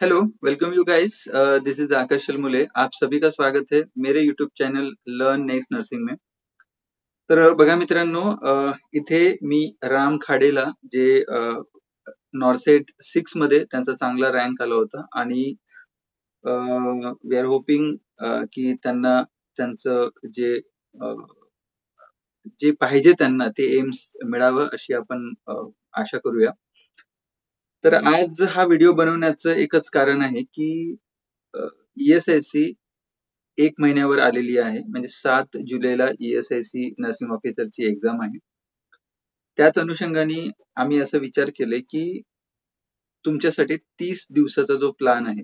Hello, welcome you guys. This is Akash Shalmule. आप सभी का स्वागत है मेरे YouTube channel learn next nursing में। तर बघा मित्रांनो, इथे मी राम खाडेला जे नॉर्सेट 6 मध्ये त्यांचा चांगला रँक आला होता आणि वी आर होपिंग की त्यांना त्यांचं जे पाहिजे त्यांना ते एम्स मिळावं अशी आपण आशा करूया. तर आज हा व्हिडिओ बनवण्याचं एकच कारण आहे की ESIC 1 महिन्यावर आलेली आहे. म्हणजे 7 जुलैला ESIC नर्सिंग ऑफिसरची एक्झाम आहे. त्याच अनुषंगाने आम्ही असं विचार केले की तुमच्यासाठी 30 दिवसाचा जो प्लॅन आहे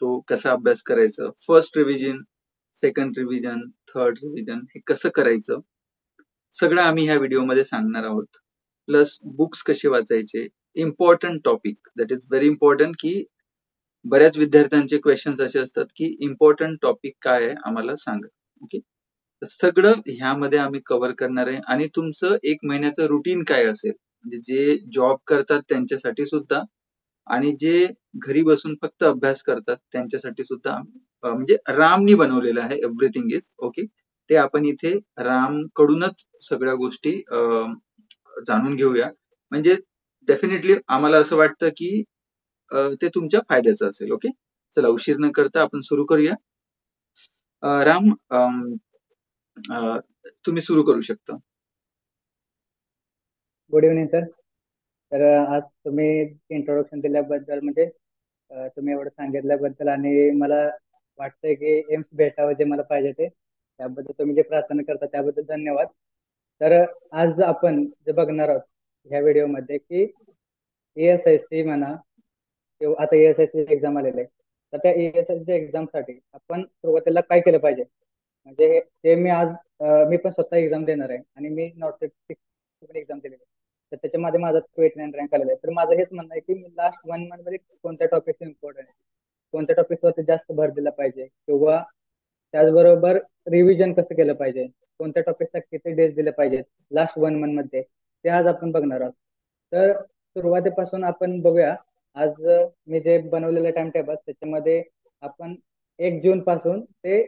तो कसा अभ्यास करायचा, first revision, second revision, third revision हे कसं करायचं सगळं आम्ही ह्या व्हिडिओमध्ये सांगणार आहोत. प्लस बुक्स कसे वाचायचे, important topic that is very important की बऱ्याच विद्यार्थ्यांचे क्वेश्चन्स असे असतात की इम्पॉर्टंट टॉपिक काय आहे आम्हाला सांगा. ओके, तर सगळं ह्यामध्ये आम्ही कव्हर करणार आहे. आणि तुमचं 1 महिन्याचं रुटीन काय असेल, म्हणजे जे जॉब करतात त्यांच्यासाठी सुद्धा आणि जे घरी बसून फक्त अभ्यास करतात त्यांच्यासाठी सुद्धा म्हणजे रामनी बनवलेलं आहे. Everything is okay. ते आपण इथे राम कडूनच सगळ्या गोष्टी जाणून घेऊया. म्हणजे डेफिनेटली आम्हाला असं वाटतं की ते तुमच्या फायद्याचं असेल. ओके, चला उशीर न करता आपण सुरू करूया. राम, तुम्ही सुरू करू शकता. Good evening sir. तर आज तुम्ही इंट्रोडक्शन दिल्याबद्दल म्हणजे तुम्ही एवढं सांगितल्याबद्दल आणि मला वाटतंय की एम्स भेटावं जे मला पाहिजे ते त्याबद्दल तुम्ही जे प्रार्थना करता त्याबद्दल धन्यवाद. तर आज आपण जे बघणार आहोत ह्या व्हिडिओमध्ये की ESIC म्हणा किंवा आता ESIC एक्झाम आलेलं आहे, तर त्या ESIC एक्झामसाठी आपण सुरुवातीला काय केलं पाहिजे म्हणजे ते मी पण स्वतः एक्झाम देणार आहे आणि मी नॉट एक्झाम दिलेली आहे. तर त्याच्यामध्ये माझा 289 रँक आलेला आहे. तर माझं हेच म्हणणं आहे की मी लास्ट 1 मंथ मध्ये कोणत्या टॉपिक इम्पॉर्टंट आहे, कोणत्या टॉपिकवरती जास्त भर दिला पाहिजे किंवा त्याचबरोबर रिव्हिजन कसं केलं पाहिजे, कोणत्या टॉपिकला किती डेज दिले पाहिजेत लास्ट 1 मंथ मध्ये, ते आज आपण बघणार आहोत. तर सुरुवातीपासून आपण बघूया. आज मी जे बनवलेलं टाइम टेबल त्याच्यामध्ये आपण 1 जून पासून ते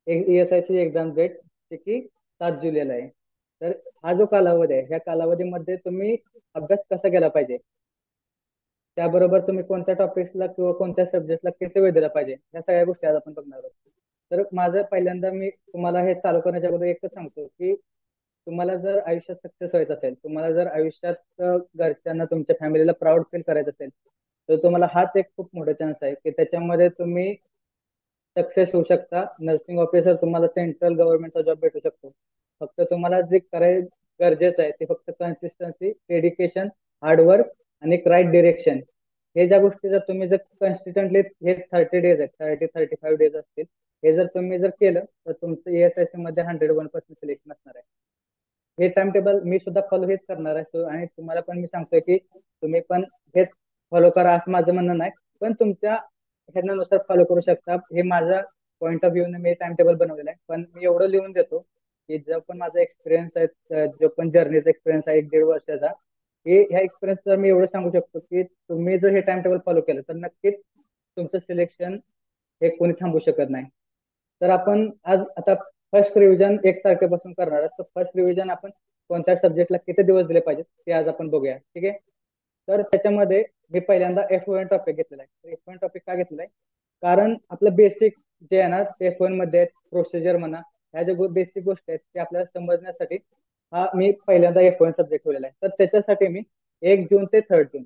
ESIC एक्झाम डेट जे की 7 जुलैला आहे. तर हा जो कालावधी आहे ह्या कालावधीमध्ये तुम्ही अभ्यास कसा केला पाहिजे, त्याबरोबर तुम्ही कोणत्या टॉपिक्सला किंवा कोणत्या सब्जेक्टला किती वेळ दिला पाहिजे, या सगळ्या गोष्टी आज आपण बघणार आहोत. तर माझं पहिल्यांदा मी तुम्हाला हे चालू करण्याच्या अगोदर एकच सांगतो की तुम्हाला जर आयुष्यात सक्सेस व्हायचं असेल, तुम्हाला जर आयुष्यात घरच्यांना तुमच्या फॅमिलीला प्राऊड फील करायचं असेल, तर तुम्हाला हाच एक खूप मोठा चान्स आहे की त्याच्यामध्ये तुम्ही सक्सेस होऊ शकता. नर्सिंग ऑफिसर तुम्हाला सेंट्रल गव्हर्नमेंटचा जॉब भेटू शकतो. फक्त तुम्हाला जे करायचं गरजेचं आहे ते फक्त कन्सिस्टन्सी, डेडिकेशन, हार्डवर्क आणि एक राईट डिरेक्शन. हे ज्या गोष्टी जर तुम्ही जर कन्सिस्टंटली हे 30 डेज आहेत, 35 डेज असतील, हे जर तुम्ही जर केलं तर तुमचं ESIC मध्ये 101% सिलेक्शन असणार आहे. हे टाइम टेबल मी सुद्धा फॉलो हेच करणार आहे. आणि तुम्हाला पण मी सांगतोय की तुम्ही पण हेच फॉलो करा असं माझं म्हणणं नाही, पण तुमच्या ह्याच्यानुसार फॉलो करू शकता. हे माझा पॉईंट ऑफ व्ह्यूने मी टाइम टेबल बनवलेला आहे. पण मी एवढं लिहून देतो की जो पण माझा एक्सपिरियन्स आहे, जो पण जर्नीचा एक्सपिरियन्स आहे 1-1.5 वर्षाचा, हे ह्या एक्सपिरियन्सचा मी एवढं सांगू शकतो की तुम्ही जर हे टाइम टेबल फॉलो केलं तर नक्कीच तुमचं सिलेक्शन हे कोणी थांबू शकत नाही. तर आपण आज आता फर्स्ट रिव्हिजन 1 तारखेपासून करणार आहोत. तर फर्स्ट रिव्हिजन आपण कोणत्या सब्जेक्टला किती दिवस दिले पाहिजेत ते आज आपण बघूया. ठीक आहे. तर त्याच्यामध्ये मी पहिल्यांदा F1 टॉपिक घेतलेला आहे. F1 टॉपिक का घेतलेला आहे, कारण आपलं बेसिक जे आहे ना ते F1 मध्ये प्रोसिजर म्हणा, ह्या ज्या बेसिक गोष्टी आहेत ते आपल्याला समजण्यासाठी हा मी पहिल्यांदा F1 सब्जेक्ट ठेवलेला आहे. तर त्याच्यासाठी मी 1 जून ते 3 जून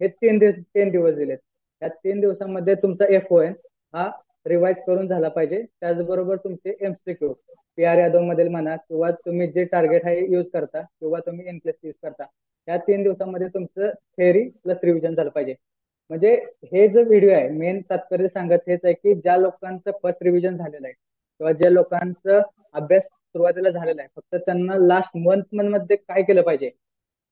हे 3 दिवस दिलेत. त्या 3 दिवसामध्ये तुमचा F1 हा रिवाइज करून झाला पाहिजे. त्याचबरोबर तुमचे MCQ PR यादव मधील म्हणा किंवा तुम्ही जे टार्गेट आहे यूज करता किंवा तुम्ही इनकेस यूज करता, या 3 दिवसामध्ये तुमचं थेअरी प्लस रिव्हिजन झालं पाहिजे. म्हणजे हे जो व्हिडिओ आहे मेन तात्पर्य सांगत हेच आहे की ज्या लोकांचं फर्स्ट रिव्हिजन झालेलं आहे किंवा ज्या लोकांचं अभ्यास सुरुवातीला झालेला आहे, फक्त त्यांना लास्ट मंथ मध्ये काय केलं पाहिजे,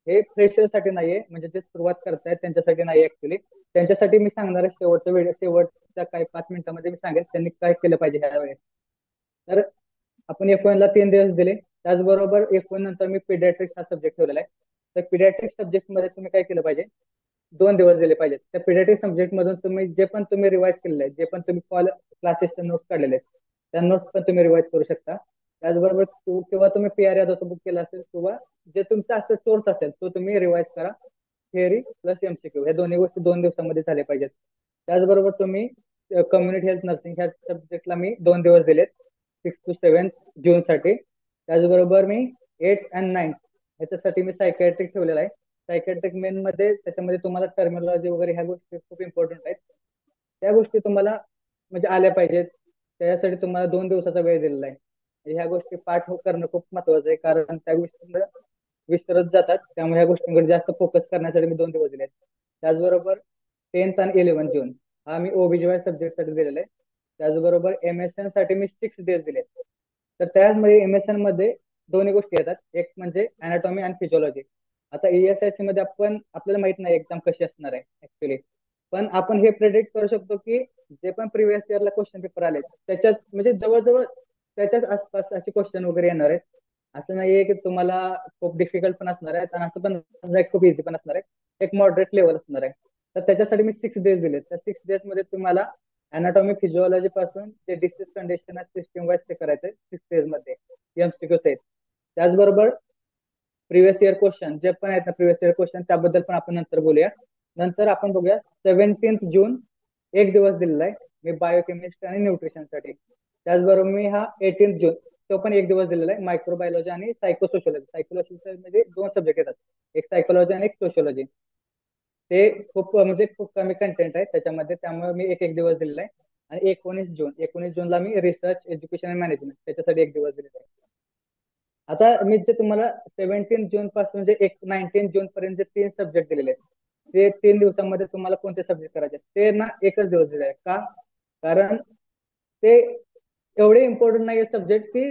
हे फ्रेशरसाठी नाहीये, म्हणजे जे सुरुवात करतायत त्यांच्यासाठी नाही ऍक्च्युली. त्यांच्यासाठी मी सांगणार आहे शेवटचा व्हिडिओ, शेवटच्या काही 5 मिनिटांमध्ये मी सांगेल त्यांनी काय केलं पाहिजे ह्या वेळेस. तर आपण F1 ला 3 दिवस दिले. त्याचबरोबर F1 नंतर मी पिडियाट्रिक्स हा सब्जेक्ट ठेवलेला आहे. तर पिडियाट्रिक्स सब्जेक्ट मध्ये तुम्ही काय केलं पाहिजे, 2 दिवस दिले पाहिजेत. त्या पीडीएटी सब्जेक्ट मधून तुम्ही जे पण तुम्ही रिवाइज केलेले आहेत, जे पण तुम्ही क्लासेसचे नोट्स काढलेले आहेत, त्या नोट्स पण तुम्ही रिवाइज करू शकता. त्याचबरोबर किंवा तुम्ही पीआर यादवचा बुक केला असेल किंवा जे तुमचा असं सोर्स असेल तो तुम्ही रिवाइज करा. थिअरी प्लस एमसीक्यू, या दोन्ही गोष्टी 2 दिवसामध्ये झाल्या पाहिजेत. त्याचबरोबर तुम्ही कम्युनिटी हेल्थ नर्सिंग ह्या सब्जेक्टला मी 2 दिवस दिलेत, 6 to 7 जून साठी. त्याचबरोबर मी 8 and 9 ह्याच्यासाठी मी सायकॅट्रिक ठेवलेला आहे. सायकॅट्रिक मेन मध्ये त्याच्यामध्ये तुम्हाला टर्मिनॉलॉजी वगैरे ह्या गोष्टी खूप इम्पॉर्टंट आहेत. त्या गोष्टी तुम्हाला म्हणजे आल्या पाहिजेत. त्यासाठी तुम्हाला 2 दिवसाचा वेळ दिलेला आहे. ह्या गोष्टी पाठ करणं खूप महत्वाचं आहे, कारण त्या गोष्टी विसरत जातात. त्यामुळे ह्या गोष्टींकडे जास्त फोकस करण्यासाठी मी 2 दिवस दिले. त्याचबरोबर 10th and 11th जून हा मी ओबीजीवाय सब्जेक्टसाठी दिलेला आहे. त्याचबरोबर एमएसएन साठी मी 6 days दिले. तर त्यामध्ये एमएसएन मध्ये दोन्ही गोष्टी येतात, एक म्हणजे अनाटॉमी आणि फिजिओलॉजी. आता ईएसआयसी मध्ये आपल्याला माहित नाही एक्झाम कशी असणार आहे ऍक्च्युली, पण आपण हे प्रेडिक्ट करू शकतो की जे पण प्रिव्हियस इयरला क्वेश्चन पेपर आले त्याच्यात म्हणजे जवळजवळ त्याच्याच आसपास असे क्वेश्चन वगैरे येणार आहेत. असं नाहीये की तुम्हाला खूप डिफिकल्ट पण असणार आहे आणि असं पण खूप इझी पण असणार आहे, एक मॉडरेट लेवल असणार आहे. तर त्याच्यासाठी मी 6 days दिले. त्या 6 days मध्ये तुम्हाला अनाटॉमी फिजिओलॉजी पासून ते डिसीज कंडिशन सिस्टम वाईज ते करायचंय 6 days मध्ये, एमसीक्यू आहेत. त्याचबरोबर प्रिव्हियस इयर क्वेश्चन जे पण आहेत ना, प्रिव्हियस इयर क्वेश्चन त्याबद्दल पण आपण नंतर बोलूया. नंतर आपण बघूया 17th जून एक दिवस दिलेला आहे मी बायोकेमिस्ट्री आणि न्यूट्रिशनसाठी. त्याचबरोबर मी हा 18th जून तो पण एक दिवस दिलेला आहे मायक्रोबायोलॉजी आणि सायकोसोशियोलॉजी. सायकोलॉजी मध्ये 2 सब्जेक्ट येतात, एक सायकोलॉजी आणि एक सोशियोलॉजी. ते खूप म्हणजे खूप कमी कंटेंट आहे त्याच्यामध्ये, त्यामुळे मी एक एक दिवस दिलेला आहे. आणि 19 जूनला मी रिसर्च एज्युकेशन आणि मॅनेजमेंट त्याच्यासाठी एक दिवस दिलेला आहे. आता मी जे तुम्हाला 17 जून पासून जे 19 जून पर्यंत जे 3 सब्जेक्ट दिलेले आहेत, ते 3 दिवसामध्ये तुम्हाला कोणते सब्जेक्ट करायचे ते ना एकच दिवस दिले आहे. का? कारण ते एवढे इम्पॉर्टंट नाही सब्जेक्ट की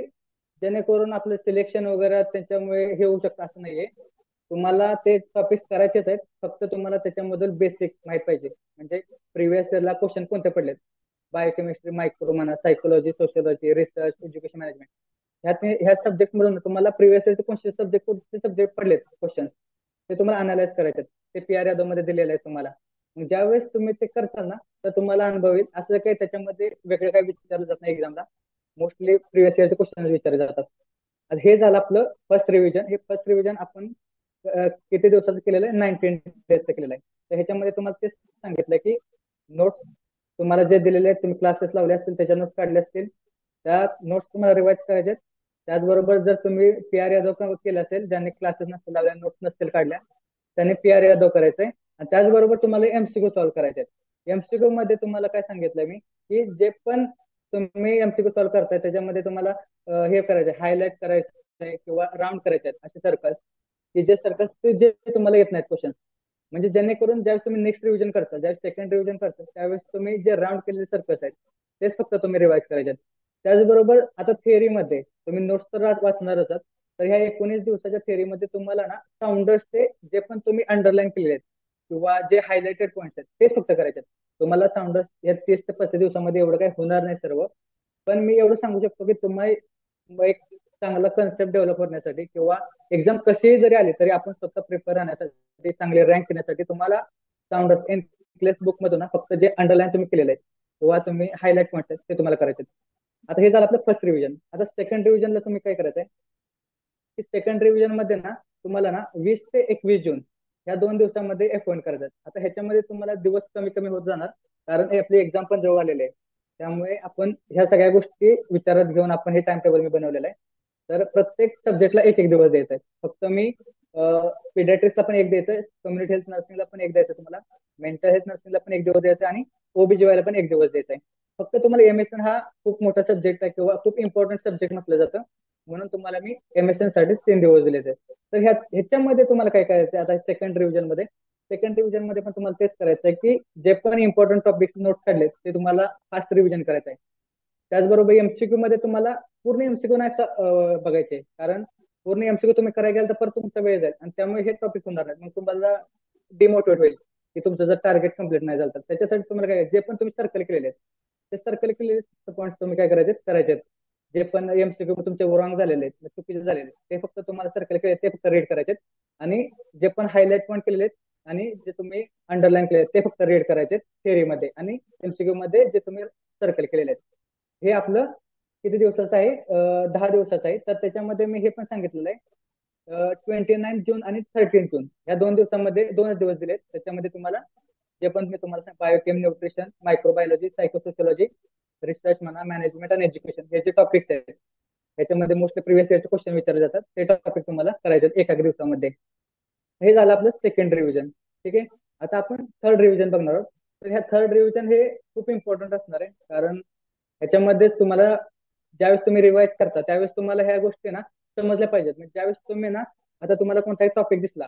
जेणेकरून आपलं सिलेक्शन वगैरे त्याच्यामुळे हे होऊ शकतं असं नाहीये. तुम्हाला ते टॉपिक करायचेच आहेत, फक्त तुम्हाला त्याच्यामधून बेसिक माहित पाहिजे. म्हणजे प्रिव्हियस इयरला क्वेश्चन कोणते पडलेत, बायोकेमिस्ट्री, मायक्रो म्हणा, psychology, sociology, research, education management, ह्या सब्जेक्ट मधून तुम्हाला प्रिव्हियस इयरचे कोणते सब्जेक्ट पडलेत क्वेश्चन ते तुम्हाला अनालाइज करायचे. ते पीआर यादव मध्ये दिलेलं आहे तुम्हाला. मग ज्यावेळेस तुम्ही ते करताल ना, तर तुम्हाला अनुभव येईल. असं काही त्याच्यामध्ये वेगळं काही विचारलं जात नाही एक्झामला, मोस्टली प्रिव्हियस इयरचे क्वेश्चन विचारले जातात. हे झालं आपलं फर्स्ट रिव्हिजन. हे फर्स्ट रिव्हिजन आपण किती दिवसाचं केलेलं आहे, 19 days केलेलं आहे. तर ह्याच्यामध्ये तुम्हाला तेच सांगितलं की नोट्स तुम्हाला जे दिलेले आहेत, तुम्ही क्लासेस लावले असतील त्याच्या नोट्स काढले असतील, त्या नोट्स तुम्हाला रिवाइज करायचे. त्याचबरोबर जर तुम्ही पीआर यादव केलं असेल, ज्यांनी क्लासेस नसतील लावल्या, नोट्स नसतील काढल्या, त्यांनी पीआर यादव करायचंय. आणि त्याचबरोबर तुम्हाला एमसीक्यू सॉल्व्ह करायचे. एमसीक्यू मध्ये तुम्हाला काय सांगितलं मी की जे पण तुम्ही एमसीक्यू सॉल्व्ह करताय त्याच्यामध्ये तुम्हाला हे करायचं, हायलाइट करायचं किंवा राऊंड करायचे आहेत असे सर्कल्स, की जे सर्कल्स जे तुम्हाला येत नाहीत क्वेश्चन. म्हणजे जेणेकरून ज्यावेळेस तुम्ही नेक्स्ट रिव्हिजन करता, ज्यावेळेस सेकंड रिव्हिजन करता, त्यावेळेस तुम्ही जे राऊंड केलेले सर्कल्स आहेत तेच फक्त तुम्ही रिवाइज करायचे आहेत. त्याचबरोबर आता थिअरीमध्ये तुम्ही नोट्स तर वाचणारच आहात, तर ह्या 19 दिवसाच्या थिअरीमध्ये तुम्हाला ना साऊंडर्सचे जे पण तुम्ही अंडरलाईन केले आहेत किंवा जे हायलाइटेड पॉईंट्स आहेत तेच फक्त करायचे आहेत. तुम्हाला साऊंडर्स या 30 ते 35 दिवसामध्ये एवढं काही होणार नाही सर्व, पण मी एवढं सांगू शकतो की तुम्ही एक चांगला कन्सेप्ट डेव्हलप करण्यासाठी किंवा एक्झाम कशीही जरी आली तरी आपण स्वतः प्रिपेअर राहण्यासाठी, चांगले रँक येण्यासाठी तुम्हाला साऊंडर्स इन क्लेस बुक मधून ना फक्त जे अंडरलाईन तुम्ही केलेले आहेत किंवा तुम्ही हायलाइट पॉईंट्स आहेत ते तुम्हाला करायचे. आता हे झालं आपलं फर्स्ट रिव्हिजन. आता सेकंड रिव्हिजनला तुम्ही काय करायचंय की सेकंड रिव्हिजन मध्ये ना तुम्हाला ना 20 ते 21 जून या 2 दिवसामध्ये F1 करायचं. आता ह्याच्यामध्ये तुम्हाला दिवस कमी कमी होत जाणार, कारण आपली एक्झाम पण जवळ आलेली आहे. त्यामुळे आपण ह्या सगळ्या गोष्टी विचारात घेऊन आपण हे टाइम टेबल मी बनवलेलं आहे. तर प्रत्येक सब्जेक्टला एक एक दिवस द्यायचा आहे. फक्त मी पिडियाट्रिक्सला पण एक द्यायचं, कम्युनिटी हेल्थ नर्सिंगला पण एक द्यायचं तुम्हाला, मेंटल हेल्थ नर्सिंगला पण एक दिवस द्यायचा आणि ओबीजीवायला पण एक दिवस द्यायचा आहे. फक्त तुम्हाला एमएसएन हा खूप मोठा सब्जेक्ट आहे किंवा खूप इम्पॉर्टंट सब्जेक्ट म्हटलं जातं, म्हणून तुम्हाला मी एमएसएन साठी 3 दिवस दिले. तर ह्याच्यामध्ये तुम्हाला काय करायचं आता सेकंड रिव्हिजन मध्ये, सेकंड रिव्हिजन मध्ये पण तुम्हाला तेच करायचं आहे की जे पण इम्पॉर्टंट टॉपिक नोट काढले ते तुम्हाला फास्ट रिव्हिजन करायचं आहे. त्याचबरोबर एमसीक्यू मध्ये तुम्हाला पूर्ण एमसीक्यू नाही बघायचे, कारण पूर्ण एमसीक्यू तुम्ही करायला गेल तर परत तुमचा वेळ जाईल आणि त्यामुळे हे टॉपिक होणार नाही. मग तुम्हाला डिमोटिवेट होईल की तुमचं जर टार्गेट कम्प्लीट नाही झालं तर. त्याच्यासाठी तुम्हाला काय जे पण तुम्ही सर्कल केलेले आहेत ते सर्कल केलेले पॉईंट तुम्ही काय करायचे. जे पण एमसीक्यू तुमचे रॉंग झालेले आहेत, चुकीचे झालेले ते फक्त तुम्हाला सर्कल केले ते फक्त रीड करायचे. आणि जे पण हायलाइट पॉईंट केलेले आणि जे तुम्ही अंडरलाईन केले ते फक्त रीड करायचे थेअरीमध्ये, आणि एमसीक्यू मध्ये जे तुम्ही सर्कल केलेले आहेत. हे आपलं किती दिवसाचं आहे? 10 दिवसाचं आहे. तर त्याच्यामध्ये मी हे पण सांगितलेलं आहे, 29 जून आणि 13 जून या 2 दिवसामध्ये 2च दिवस दिलेत. त्याच्यामध्ये तुम्हाला जे पण मी तुम्हाला बायोकेम, न्यूट्रिशन, मायक्रोबायोलॉजी, सायकोसोशियोलॉजी, रिसर्च म्हणा, मॅनेजमेंट आणि एज्युकेशन हे जे टॉपिक्स आहेत, त्याच्यामध्ये मोस्टली प्रिव्हियस इयरचे क्वेश्चन विचारले जातात. ते टॉपिक तुम्हाला करायचे एका दिवसामध्ये. हे झालं आपलं सेकंड रिव्हिजन. ठीक आहे. आता आपण थर्ड रिव्हिजन बघणार आहोत. तर ह्या थर्ड रिव्हिजन हे खूप इम्पॉर्टंट असणार आहे, कारण ह्याच्यामध्ये तुम्हाला ज्यावेळेस तुम्ही रिवाइज करता त्यावेळेस तुम्हाला ह्या गोष्टी ना समजल्या पाहिजेत. म्हणजे ज्यावेळेस तुम्ही ना, आता तुम्हाला कोणताही टॉपिक दिसला,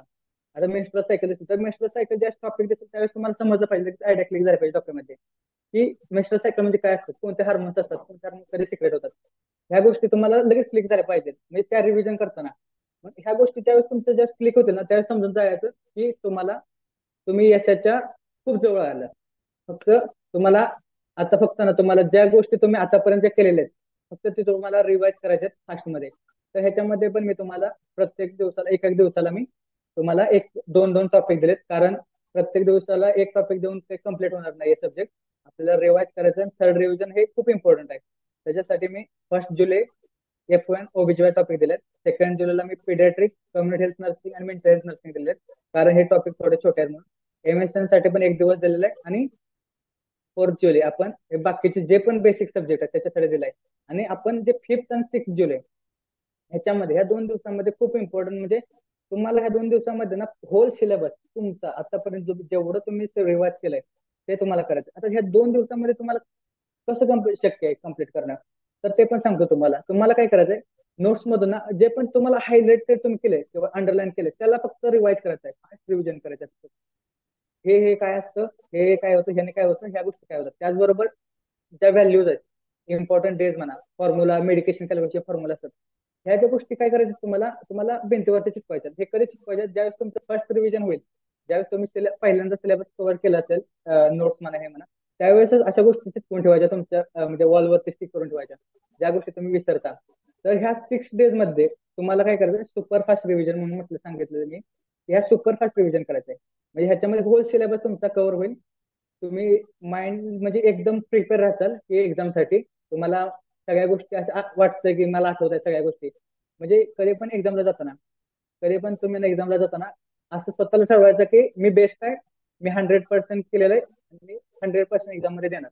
आता मेन्स्ट्रुअल सायकल दिसली, तर मेन्स्ट्रुअल सायकल ज्या टॉपिक दिसतो त्यावेळेस तुम्हाला समजलं पाहिजे, आयडिया क्लिक झाली पाहिजे डॉक्युमेंटमध्ये, की मेन्स्ट्रुअल सायकल म्हणजे काय असतं, कोणते हार्मोन्स असतात, कोणते हार्मोन्स कधी सिक्रेट होतात. ह्या गोष्टी तुम्हाला लगेच क्लिक झाल्या पाहिजेत म्हणजे त्या रिव्हिजन करताना. मग ह्या गोष्टी ज्यावेळेस तुमचं जस्ट क्लिक होतील ना, त्यावेळेस समजून जायचं की तुम्ही यशाच्या खूप जवळ आला. फक्त तुम्हाला आता फक्त ना, तुम्हाला ज्या गोष्टी तुम्ही आतापर्यंत केलेल्या आहेत फक्त ते तुम्हाला रिवाइज करायचे आहेत फास्टमध्ये. तर ह्याच्यामध्ये पण मी तुम्हाला प्रत्येक दिवसाला एक एक दिवसाला मी तुम्हाला एक दोन दोन टॉपिक दिलेत, कारण प्रत्येक दिवसाला एक टॉपिक देऊन ते कम्प्लीट होणार नाही हे सब्जेक्ट. आपल्याला रिवाइज करायचं आणि थर्ड रिव्हिजन हे खूप इम्पॉर्टंट आहे. त्याच्यासाठी मी 1 जुलै F1 OBGY टॉपिक दिलेत. 2 जुलैला मी पिडियाट्रिक्स, कम्युनिटी हेल्थ नर्सिंग आणि मेंटल हेल्थ नर्सिंग दिलेत, कारण हे टॉपिक थोडे छोटे आहेत म्हणून. MSN साठी पण एक दिवस दिलेला आहे, आणि 4 जुलै आपण हे बाकीचे जे पण बेसिक सब्जेक्ट आहेत त्याच्यासाठी दिलाय. आणि आपण जे 5th आणि 6th जुलै ह्याच्यामध्ये, ह्या 2 दिवसांमध्ये खूप इम्पॉर्टंट म्हणजे तुम्हाला ह्या 2 दिवसांमध्ये ना होल सिलेबस तुमचा आतापर्यंत जेवढं तुम्ही रिवाइज केलंय ते तुम्हाला करायचं. आता ह्या 2 दिवसांमध्ये तुम्हाला कसं शक्य आहे कम्प्लीट करणं, तर ते पण सांगतो तुम्हाला. तुम्हाला काय करायचंय, नोट्स मधून ना जे पण तुम्हाला हायलाइट तुम्ही केले किंवा अंडरलाईन केले त्याला फक्त रिवाइज करायचं आहे, रिव्हिजन करायचं आहे. हे काय असतं, हे काय होतं, ह्याने काय होतं, ह्या गोष्टी काय होतात. त्याचबरोबर ज्या व्हॅल्यूज आहेत, इम्पॉर्टंट डेज म्हणा, फॉर्म्युला, मेडिकेशन कॅल्क्युलेशन फॉर्म्युला असतात, ह्या ज्या गोष्टी काय करायचं तुम्हाला तुम्हाला भिंतीवरती शिकवायच्या. हे कधी शिकवायचे, ज्यावेळेस तुमचं फर्स्ट रिव्हिजन होईल, ज्यावेळेस तुम्ही पहिल्यांदा सिलेबस कव्हर केला असेल, नोट्स म्हणा हे म्हणा, त्यावेळेसच अशा गोष्टी शिकवून ठेवायच्या तुमच्या म्हणजे वॉलवरती स्टिक करून ठेवायच्या, ज्या गोष्टी तुम्ही विसरता. तर ह्या 6 डेज मध्ये तुम्हाला काय करायचं, सुपरफास्ट रिव्हिजन म्हणून म्हटलं सांगितलं मी, ह्या सुपरफास्ट रिव्हिजन करायचं आहे. म्हणजे ह्याच्यामध्ये होल सिलेबस तुमचा कव्हर होईल. तुम्ही माइंड म्हणजे एकदम प्रिपेअर राहताल की एक्झामसाठी. तुम्हाला सगळ्या गोष्टी असं वाटतं की मला आठवत आहे सगळ्या गोष्टी. म्हणजे कधी पण एक्झामला जाताना, कधी पण तुम्ही एक्झामला जाताना असं स्वतःला ठरवायचं की मी बेस्ट आहे, मी 100% केलेलं आहे, आणि मी 100% एक्झाम मध्ये देणार.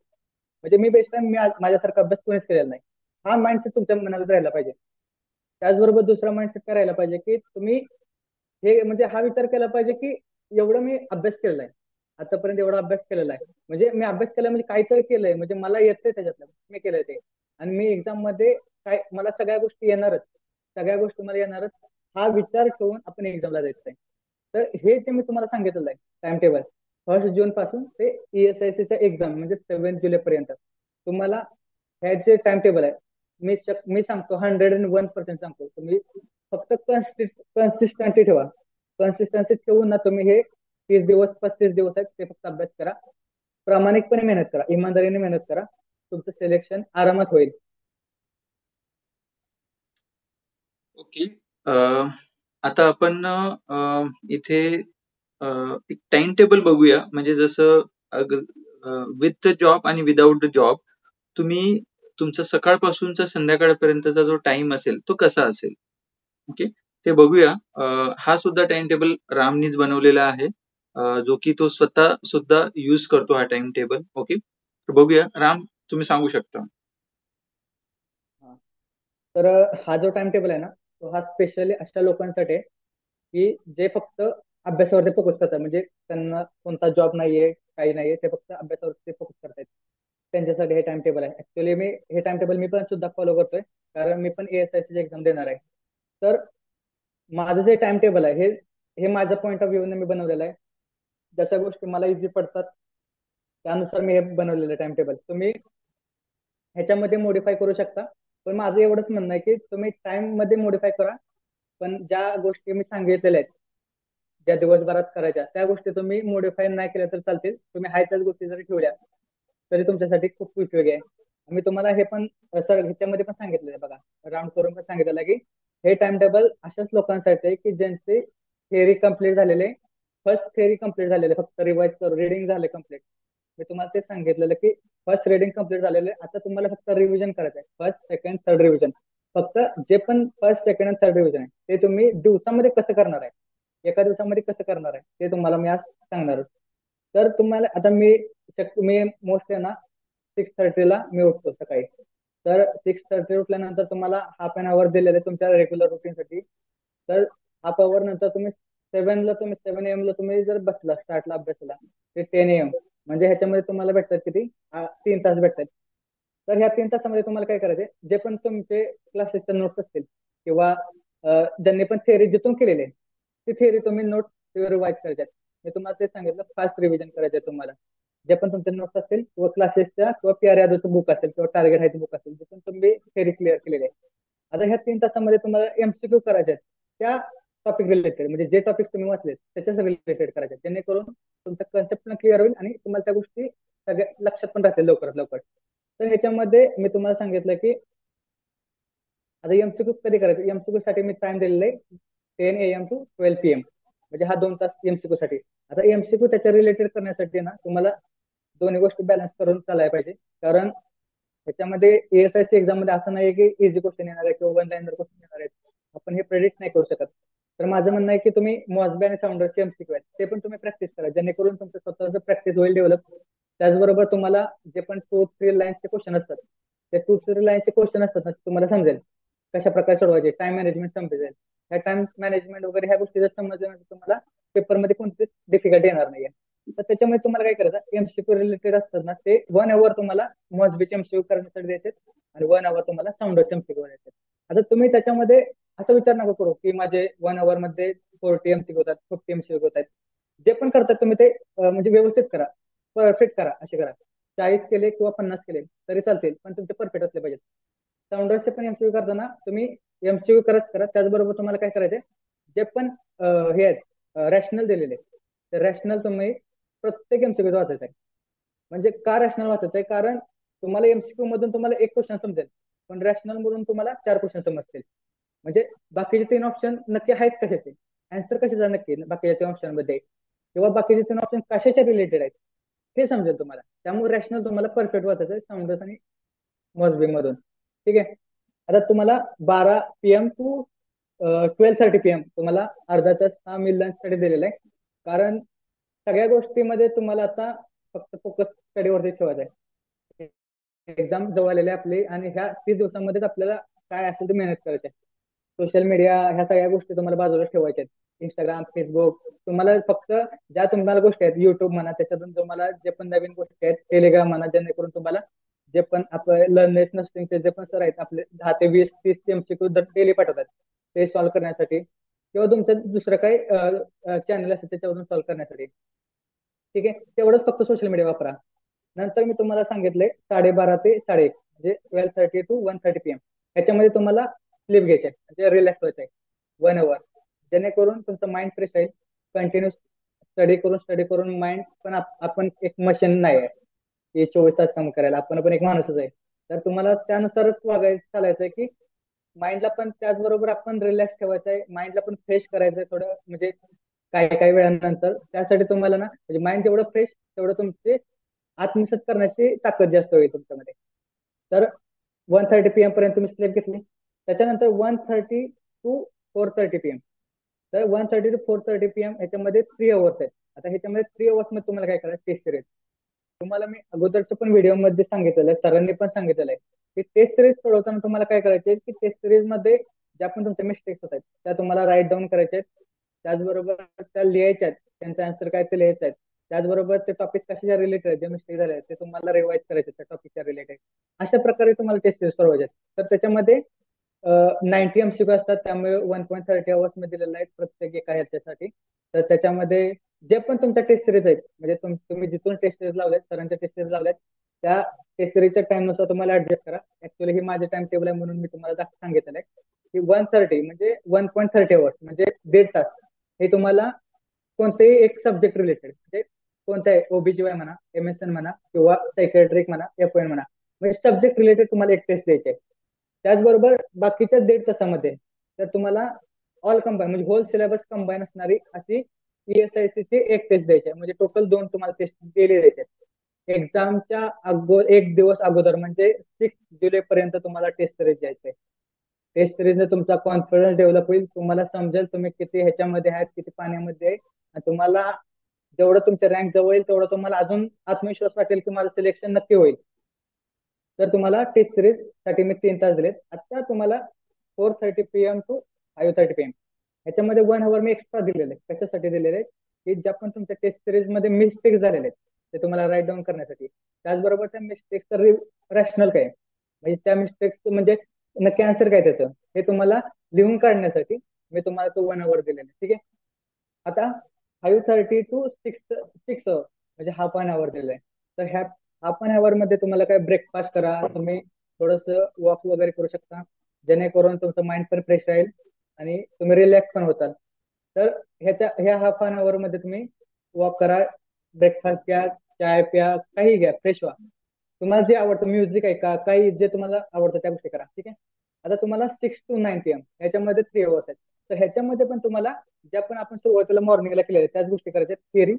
म्हणजे मी बेस्ट आहे, मी माझ्यासारखा अभ्यास कोणीच केलेला नाही. हा माइंडसेट तुमच्या मनात राहिला पाहिजे. त्याचबरोबर दुसरा माइंडसेट करायला पाहिजे की तुम्ही हे म्हणजे हा विचार केला पाहिजे की एवढं मी अभ्यास केलेला आहे, आतापर्यंत एवढा अभ्यास केलेला आहे, म्हणजे मी अभ्यास केला म्हणजे काहीतरी केलंय, म्हणजे मला येतंय त्याच्यातलं मी केलंय ते. आणि मी एक्झाम मध्ये काय मला सगळ्या गोष्टी येणारच, सगळ्या गोष्टी मला येणारच, हा विचार ठेवून आपण एक्झामला द्यायचं आहे. तर हे जे मी तुम्हाला सांगितलेलं आहे टाइम टेबल, 1 जून पासून ते ESIC एक्झाम म्हणजे 7 जुलै पर्यंत तुम्हाला हे जे टाइम टेबल आहे, मी सांगतो 101% सांगतो. तुम्ही फक्त कन्सिस्टन्सी ठेवा. कन्सिस्टन्सी ठेवून ना तुम्ही हे 30 दिवस 35 दिवस आहेत ते फक्त अभ्यास करा. प्रामाणिकपणे मेहनत करा, इमानदारीने मेहनत करा, तुमचं सिलेक्शन आरामात होईल. ओके. आता आपण इथे एक टाइम टेबल बघूया. म्हणजे जसं विथ द जॉब आणि विदाऊट द जॉब तुम्ही तुमचा सकाळपासूनचा संध्याकाळपर्यंतचा जो टाइम असेल तो कसा असेल. ओके, ते बघूया. हा सुद्धा टाइम टेबल रामनीच बनवलेला आहे, जो की तो स्वतः सुद्धा यूज करतो हा टाइम टेबल. ओके, तर बघूया. राम, तुम्ही सांगू शकता. हा. तर हा जो टाइम टेबल आहे ना, तो हा स्पेशली अशा लोकांसाठी आहे की जे फक्त अभ्यासावरती फोकस करतात. म्हणजे त्यांना कोणता जॉब नाहीये, काही नाहीये, ते फक्त अभ्यासावरती फोकस करतायत. त्यांच्यासाठी हे टाइम टेबल आहे. ऍक्च्युली हे टाइम टेबल मी पण सुद्धा फॉलो करतोय, कारण मी पण ASIC एक्झाम देणार आहे. तर माझं जे टाइम टेबल आहे हे हे माझ्या पॉईंट ऑफ व्ह्यू ने मी बनवलेलं आहे. जशा गोष्टी मला इझी पडतात त्यानुसार मी हे बनवलेलं टाइम टेबल. तुम्ही ह्याच्यामध्ये मॉडीफाय करू शकता, पण माझं एवढंच म्हणणं आहे की तुम्ही टाइम मध्ये मॉडीफाय करा, पण ज्या गोष्टी मी सांगितलेल्या आहेत ज्या दिवसभरात करायच्या त्या गोष्टी तुम्ही मॉडीफाय नाही केल्या तर चालतील. तुम्ही हाय त्याच गोष्टी जरी ठेवल्या तरी तुमच्यासाठी खूप उपयोगी आहे. मी तुम्हाला हे पण सर ह्याच्यामध्ये पण सांगितलेलं आहे बघा, राऊंड करून पण सांगितलेलं आहे की हे टाइम टेबल अशाच लोकांसाठी आहे की ज्यांचे थिअरी कम्प्लीट झालेले फर्स्ट थेअरी कम्प्लीट झालेलं फक्त रिवाइज करून रिडिंग झाले कम्प्लीट. मी तुम्हाला ते सांगितलेलं की फर्स्ट रिडिंग कम्प्लीट झालेलं आहे. आता तुम्हाला फक्त रिव्हिजन करायचं आहे. First second third revision. फक्त जे पण फर्स्ट सेकंड आणि थर्ड रिव्हिजन आहे ते तुम्ही दिवसामध्ये कसं करणार आहे, एका दिवसामध्ये कसं करणार आहे ते तुम्हाला मी आज सांगणार आहे. तर तुम्हाला आता मी मोस्टली ना 6:30ला मी उठतो सकाळी. तर 6:30 उठल्यानंतर तुम्हाला हाफ एन आवर दिलेले तुमच्या रेग्युलर रुटीनसाठी. तर हाफ आवर नंतर तुम्ही 7 AM ला तुम्ही जर बसला स्टार्टला अभ्यासाला ते 10 AM, म्हणजे ह्याच्यामध्ये तुम्हाला भेटतात किती 3 तास भेटतात. तर ह्या 3 तासामध्ये तुम्हाला काय करायचे, जे पण तुमचे क्लासेसचे नोट्स असतील किंवा ज्यांनी पण थेअरी जिथून केलेली आहे ती थेअरी तुम्ही नोट्स रिवाईज करायच्या. मी तुम्हाला ते सांगितलं फास्ट रिव्हिजन करायचे तुम्हाला. जे पण तुमचे नोट्स असतील किंवा क्लासेसच्या किंवा पी आर यादवचं बुक असेल किंवा टार्गेट हायचं बुक असेल जिथून तुम्ही थेअरी क्लिअर केलेली आहे. आता ह्या 3 तासामध्ये तुम्हाला एमसीक्यू करायचे आहेत त्या टॉपिक रिलेटेड, म्हणजे जे टॉपिक तुम्ही वाचले त्याच्याच रिलेटेड करायचे, जेणेकरून तुमचा कन्सेप्ट पण क्लिअर होईल आणि तुम्हाला त्या गोष्टी सगळ्या लक्षात पण राहतील लवकरात लवकर. तर ह्याच्यामध्ये मी तुम्हाला सांगितलं की आता एमसीक्यू कधी करायचं. एमसीक्यू साठी मी टाइम दिलेला आहे 10 AM to 12 PM, म्हणजे हा 2 तास एमसीक्यू साठी. आता एमसीक्यू त्याच्या रिलेटेड करण्यासाठी ना तुम्हाला दोन्ही गोष्टी बॅलन्स करून चालायला पाहिजे. कारण त्याच्यामध्ये एएसआयसी एक्झाम मध्ये असं नाही की इझी क्वेश्चन येणार आहे किंवा वन लाईनर क्वेश्चन येणार आहेत. आपण हे प्रेडिक्ट नाही करू शकत. तर माझं म्हणणं आहे की तुम्ही मॉसबी आणि साऊंडरचे एमसीक्यू आहेत ते पण तुम्ही प्रॅक्टिस करा, जेणेकरून तुमचं स्वतःचं प्रॅक्टिस होईल डेव्हलप. त्याचबरोबर तुम्हाला जे पण 2-3 लाईन्सचे क्वेश्चन असतात ते 2-3 लाईन्सचे क्वेश्चन असतात ना तुम्हाला समजेल कशा प्रकारे सोडवायचे, टाइम मॅनेजमेंट समजेल. ह्या टाइम मॅनेजमेंट वगैरे ह्या गोष्टी जर समजल्या तुम्हाला पेपरमध्ये कोणतीच डिफिकल्टी येणार नाहीये. तर त्याच्यामुळे तुम्हाला काय करायचं, एमसीक्यू रिलेटेड असतात ना ते 1 आवर तुम्हाला मॉसबीचे एमसीक्यू करण्यासाठी द्यायचे आणि 1 आवर तुम्हाला साऊंडरचे एमसीक्यू द्यायचे. आता तुम्ही त्याच्यामध्ये असा विचार नका करू की माझे 1 आवर मध्ये 40 एमसीक्यू होतात, 50 एमसीक्यू होतात. जे पण करतात तुम्ही ते म्हणजे व्यवस्थित करा, परफेक्ट करा. असे करा 40 केले किंवा 50 केले तरी चालतील, पण तुमचे परफेक्ट असले पाहिजेत. साऊंडरचे पण एमसीक्यू करताना तुम्ही एमसीक्यू करत करा. त्याचबरोबर तुम्हाला काय करायचे, जे पण हे आहेत रॅशनल दिलेले तर रॅशनल तुम्ही प्रत्येक एमसीक्यू वाचायचं आहे. म्हणजे का रॅशनल वाचायचं आहे, कारण तुम्हाला एमसीक्यू मधून तुम्हाला एक क्वेश्चन समजेल पण रॅशनल मधून तुम्हाला 4 क्वेश्चन समजतील. म्हणजे बाकीचे 3 ऑप्शन नक्की आहेत कशाचे, आन्सर कशाचा नक्की बाकीच्या 3 ऑप्शन मध्ये किंवा बाकीचे 3 ऑप्शन कशाच्या रिलेटेड आहेत हे समजेल तुम्हाला. त्यामुळे रॅशनल तुम्हाला परफेक्ट वाचायचं आहे साऊंडर्स आणि मॉसबी मधून. ठीक आहे. आता तुम्हाला 12 PM टू 12:30 PM तुम्हाला अर्धा तास हा मी लंच साठी दिलेला आहे. कारण सगळ्या गोष्टीमध्ये तुम्हाला आता फक्त फोकस स्टडीवरती ठेवायचा आहे. एक्झाम जवळ आलेली आहे आपली आणि ह्या 30 दिवसांमध्येच आपल्याला काय असेल ते मेहनत करायची आहे. सोशल मीडिया ह्या सगळ्या गोष्टी तुम्हाला बाजूला ठेवायच्या आहेत. इंस्टाग्राम, फेसबुक तुम्हाला फक्त ज्या तुम्हाला गोष्टी आहेत युट्यूब म्हणा त्याच्यातून तुम्हाला जे पण नवीन गोष्टी आहेत टेलिग्राम म्हणा, जेणेकरून तुम्हाला जे पण आपले लर्नेस नसतील जे पण सर आहेत आपले 10 ते 20-30 एमसीक्यू डेली पाठवतात ते सॉल्व्ह करण्यासाठी किंवा तुमचं दुसरं काही चॅनल असेल त्याच्यावरून सॉल्व्ह करण्यासाठी. ठीक आहे. तेवढंच फक्त सोशल मीडिया वापरा. नंतर मी तुम्हाला सांगितलंय 12:30 ते 1:30 म्हणजे 12:30 to 1:30 PM ह्याच्यामध्ये तुम्हाला स्लीप घ्यायचे म्हणजे रिलॅक्स व्हायचं आहे 1 आवर, जेणेकरून तुमचं माइंड फ्रेश राहील. कंटिन्यू स्टडी करून माइंड पण आपण एक मशीन नाही आहे की 24 तास काम करायला, आपण पण एक माणूसच आहे. तर तुम्हाला त्यानुसारच वागायचं चालायचं आहे की माइंडला पण त्याचबरोबर आपण रिलॅक्स ठेवायचं आहे, माइंडला पण फ्रेश करायचं आहे थोडं, म्हणजे काही काही वेळानंतर त्यासाठी तुम्हाला ना म्हणजे माइंड जेवढं फ्रेश तेवढं तुमचे आत्मसात करण्याची ताकद जास्त होईल तुमच्यामध्ये. तर 1:30 PM पर्यंत तुम्ही स्लीप घेतली. त्याच्यानंतर 1:30 to 4:30 PM. तर 1:30 to 4:30 PM ह्याच्यामध्ये 3 आवर्स आहेत. आता ह्याच्यामध्ये 3 आवर्स मध्ये तुम्हाला काय करायचं, टेस्ट सिरीज. तुम्हाला मी अगोदरच्या पण व्हिडिओ मध्ये सांगितलेलं आहे, सरांनी पण सांगितलेलं आहे की टेस्ट सिरीज सोडवताना तुम्हाला काय करायचे की टेस्ट सिरीज मध्ये ज्या पण तुमच्या मिस्टेक्स होत आहेत त्या तुम्हाला राईट डाऊन करायच्या आहेत. त्याचबरोबर त्या लिहायच्या आहेत, त्यांचा आन्सर काय ते लिहायचं आहे. त्याचबरोबर ते टॉपिक कशाच्या रिलेटेड आहे, जे मिस्टेक झाले ते तुम्हाला रिवाइज करायचे त्या टॉपिकच्या रिलेटेड. अशा प्रकारे तुम्हाला टेस्ट सिरीज सोडवायचे आहेत. तर त्याच्यामध्ये 90 एमसीक्यू असतात, त्यामुळे 1.30 आवर्स मध्ये दिलेला आहे प्रत्येक एका ह्याच्यासाठी. तर त्याच्यामध्ये जे पण तुमच्या टेस्ट सिरीज आहेत म्हणजे तुम्ही जिथून टेस्ट सिरीज लावल्यात सरांच्या टेस्ट सिरीज लावल्यात त्या टेस्ट सिरीजच्या टाइम नुसार तुम्हाला ऍडजस्ट करा. ऍक्च्युअली ही माझे टाइम टेबल आहे म्हणून मी तुम्हाला सांगितलेलं आहे की 1:30 म्हणजे 1.30 आवर्स म्हणजे 1.5 तास हे तुम्हाला कोणतेही एक सब्जेक्ट रिलेटेड म्हणजे कोणत्याही ओबीजीवाय म्हणा, एमएसएन म्हणा किंवा सायकॅट्रिक म्हणा, एफओएन म्हणा, म्हणजे सब्जेक्ट रिलेटेड तुम्हाला एक टेस्ट द्यायचे आहे. त्याचबरोबर बाकीच्या 1.5 तासामध्ये तर तुम्हाला ऑल कंबाईन म्हणजे होल सिलेबस कंबाईन असणारी अशी ESIC एक टेस्ट द्यायची आहे. म्हणजे टोटल 2 तुम्हाला टेस्ट दिले द्यायचे. एक्झामच्या एक दिवस अगोदर म्हणजे 6 जुलै पर्यंत तुम्हाला टेस्ट सिरीज द्यायचे. टेस्ट सिरीजने तुमचा कॉन्फिडन्स डेव्हलप होईल. तुम्हाला समजेल तुम्ही किती ह्याच्यामध्ये आहेत, किती पाण्यामध्ये आहे. आणि तुम्हाला जेवढं तुमच्या रँक जवळ येईल तेवढं तुम्हाला अजून आत्मविश्वास वाटेल की माझं सिलेक्शन नक्की होईल. तर तुम्हाला टेस्ट सिरीज साठी मी 3 तास दिलेत. आता तुम्हाला 4:30 PM to 5:30 PM ह्याच्यामध्ये 1 hour मी एक्स्ट्रा दिलेले आहे. कशासाठी दिलेले आहे की ज्या पण तुमच्या टेस्ट सिरीज मध्ये मिस्टेक झालेले आहेत ते तुम्हाला राईट डाऊन करण्यासाठी. त्याचबरोबर त्या मिस्टेक्सचं रॅशनल काय म्हणजे त्या मिस्टेक्स म्हणजे नक्की आन्सर काय त्याचं हे तुम्हाला लिहून काढण्यासाठी मी तुम्हाला तो 1 hour दिलेला आहे. ठीक आहे. आता 5:30 to 6 म्हणजे हाफ 1 hour दिलेला आहे. तर ह्या हाफ 1 hour मध्ये तुम्हाला काय ब्रेकफास्ट करा, तुम्ही थोडस वॉक वगैरे करू शकता, जेणेकरून तुमचं माइंड पण फ्रेश राहील आणि तुम्ही रिलॅक्स पण होताल. तर ह्या हाफ 1 hour मध्ये तुम्ही वॉक करा, ब्रेकफास्ट घ्या, चाय प्या, काही घ्या, फ्रेश व्हा. तुम्हाला जे आवडतं म्युझिक ऐका, काही जे तुम्हाला आवडतं त्या गोष्टी करा. ठीक आहे. आता तुम्हाला 6 to 9 PM ह्याच्यामध्ये 3 hours आहेत. तर ह्याच्यामध्ये पण तुम्हाला ज्या पण आपण सुरुवातीला मॉर्निंगला केलेल्या त्याच गोष्टी करायच्या. थिअरी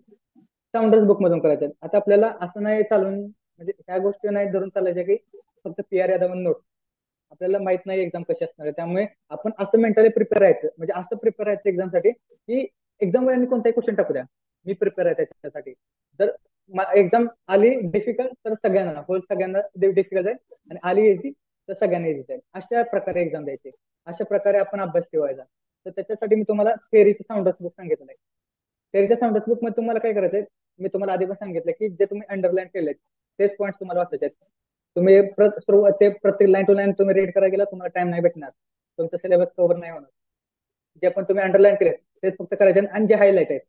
साऊंडर्स बुक मधून करायच्या. आता आपल्याला असं नाही चालून म्हणजे ह्या गोष्टी नाही धरून चालायच्या की फक्त PR यादव नोट. आपल्याला माहित नाही एक्झाम कशी असणार आहे. त्यामुळे आपण असं मेंटली प्रिपेअर राहायचं. म्हणजे असं प्रिपेअर राहायचं एक्झामसाठी की एक्झाम वेळेला कोणताही क्वेश्चन टाकू द्या, मी प्रिपेअर आहे त्याच्यासाठी. जर एक्झाम आली डिफिकल्ट तर सगळ्यांना डिफिकल्ट जाईल, आणि आली इझी तर सगळ्यांना इझी जाईल. अशा प्रकारे एक्झाम द्यायची. अशा प्रकारे आपण अभ्यास ठेवायचा. तर त्याच्यासाठी मी तुम्हाला थेअरीचं साऊंडर्स बुक सांगितलं आहे. थेअरीच्या साऊंडर्स बुक मध्ये तुम्हाला काय करायचंय, मी तुम्हाला आधी पण सांगितलं की जे तुम्ही अंडरलाईन केले तेच पॉईंट तुम्हाला वाचायचे आहेत. तुम्ही ते प्रत्येक लाईन टू लाईन तुम्ही रीड करायला गेला तुम्हाला टाइम नाही भेटणार, तुमचा सिलेबस कव्हर नाही होणार. जे पण तुम्ही अंडरलाईन केले तेच फक्त करायचे. आणि जे हायलाइट आहेत,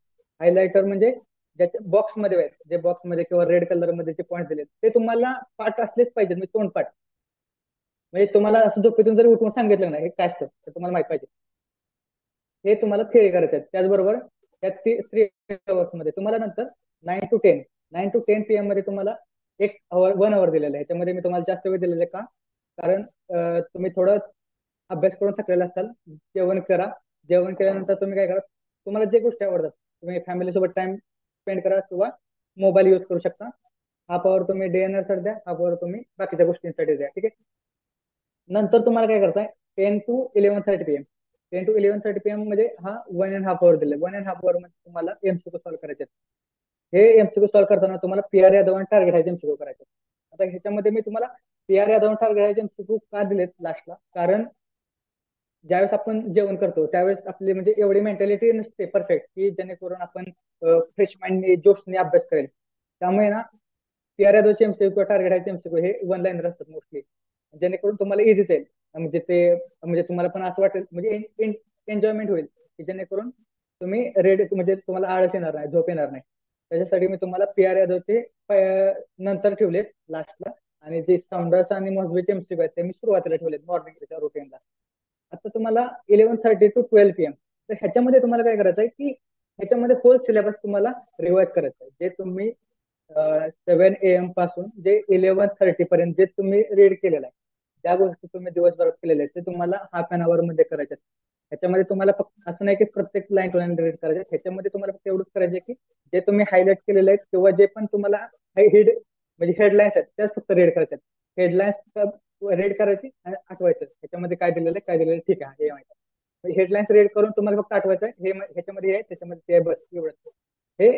हायलाइटर म्हणजे ज्याच्या बॉक्समध्ये आहेत, जे बॉक्समध्ये किंवा रेड कलर मध्ये जे पॉईंट दिले ते तुम्हाला पाठ असलेच पाहिजे, म्हणजे तोंड पाठ. म्हणजे तुम्हाला असं झोपेतून जर उठून सांगितलं नाही हे काय असतं तर तुम्हाला माहित पाहिजे. हे तुम्हाला थिअरी करायचं आहे. त्याचबरोबर त्या 3 hours मध्ये तुम्हाला नंतर 9 to 10 9 to 10 PM मध्ये तुम्हाला 1 hour दिलेलं आहे. त्यामध्ये मी तुम्हाला जास्त वेळ दिलेला आहे का, कारण तुम्ही थोडं अभ्यास करून थकलेला असाल. जेवण करा. जेवण केल्यानंतर तुम्ही काय करा, तुम्हाला जे गोष्टी आवडतात तुम्ही फॅमिली सोबत टाइम स्पेंड करा किंवा मोबाईल युज करू शकता. हाफ तुम्ही DNR साठी द्या, हाफ तुम्ही बाकीच्या गोष्टींसाठी द्या. ठीक आहे. नंतर तुम्हाला काय करताय, 10 to 11:30 PM 10 to 11:30 PM मध्ये हा 1.5 hour दिले. 1.5 hour मध्ये तुम्हाला MCQ सॉल्व्ह करायचे. हे MCQ सॉल्व्ह करताना तुम्हाला PR यादव टार्गेट आहे MCQ करायचे. आता ह्याच्यामध्ये मी तुम्हाला PR यादव टार्गेट MCQ का दिलेत लास्टला, कारण ज्यावेळेस आपण जेवण करतो त्यावेळेस आपली म्हणजे एवढी मेंटॅलिटी नसते परफेक्ट की जेणेकरून आपण फ्रेश माइंडने जोशने अभ्यास करेल. त्यामुळे ना PR यादवचे MCQ टार्गेट आहे MCQ हे 1 लाईनर असतात मोस्टली, जेणेकरून तुम्हाला इझी जाईल. म्हणजे ते म्हणजे तुम्हाला पण असं वाटेल म्हणजे एन्जॉयमेंट होईल की जेणेकरून तुम्ही रेडी म्हणजे तुम्हाला आळस येणार नाही, झोप येणार नाही. त्याच्यासाठी मी तुम्हाला PR यादवचे नंतर ठेवलेत लास्टला, आणि जे साऊंडर्स आणि मॉसबीचे MCQ आहेत ते मी सुरुवातीला ठेवलेत मॉर्निंगच्या रुटीनला. आता तुम्हाला 11:30 to 12 PM तर ह्याच्यामध्ये तुम्हाला काय करायचं आहे की ह्याच्यामध्ये होल सिलेबस तुम्हाला रिवाइज करायचं आहे. जे तुम्ही 7 AM पासून जे 11:30 पर्यंत जे तुम्ही रीड केलेलं आहे, ज्या गोष्टी तुम्ही दिवसभरात केलेल्या आहेत ते तुम्हाला हाफ 1 hour मध्ये करायच्या. ह्याच्यामध्ये तुम्हाला फक्त असं नाही की प्रत्येक लाईन टू लाईन रीड करायचे. ह्याच्यामध्ये तुम्हाला फक्त एवढंच करायचे की जे तुम्ही हायलाइट केलेले आहेत किंवा जे पण तुम्हाला हेड म्हणजे हेडलाईन्स आहेत त्याच फक्त रीड करायच्या. हेडलाईन्स रीड करायची आणि आठवायचं ह्याच्यामध्ये काय दिलेलं आहे काय दिलेलं आहे. ठीक आहे हे माहिती. हेडलाईन्स रीड करून तुम्हाला फक्त आठवायचं आहे हे ह्याच्यामध्ये आहे त्याच्यामध्ये ते आहे, बस एवढंच. हे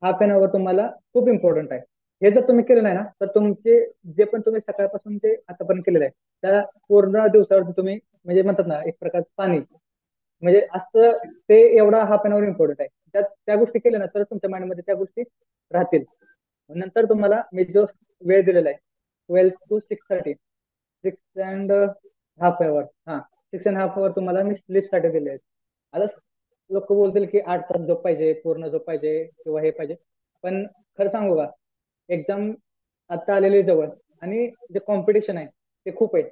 हाफ 1 hour तुम्हाला खूप इम्पॉर्टंट आहे. हे जर तुम्ही केलं नाही ना तर तुमचे जे पण तुम्ही सकाळपासून ते आतापर्यंत केलेलं आहे त्या पूर्ण दिवसावर तुम्ही म्हणजे म्हणतात ना एक प्रकारचं पाणी म्हणजे असं ते एवढा हाफ 1 hour इम्पॉर्टंट आहे. त्या गोष्टी केल्या ना तर तुमच्या माइंडमध्ये त्या गोष्टी राहतील. नंतर तुम्हाला मी जो वेळ दिलेला आहे 12 to 6:30 6.5 hour हा 6.5 hour तुम्हाला मी स्लीप साठी दिले आहेत. आता लोक बोलतील की 8 तास झोप पाहिजे, पूर्ण झोप पाहिजे किंवा हे पाहिजे. पण खरं सांगू का, एक्झाम आता आलेली जवळ आणि जे कॉम्पिटिशन आहे ते खूप आहे.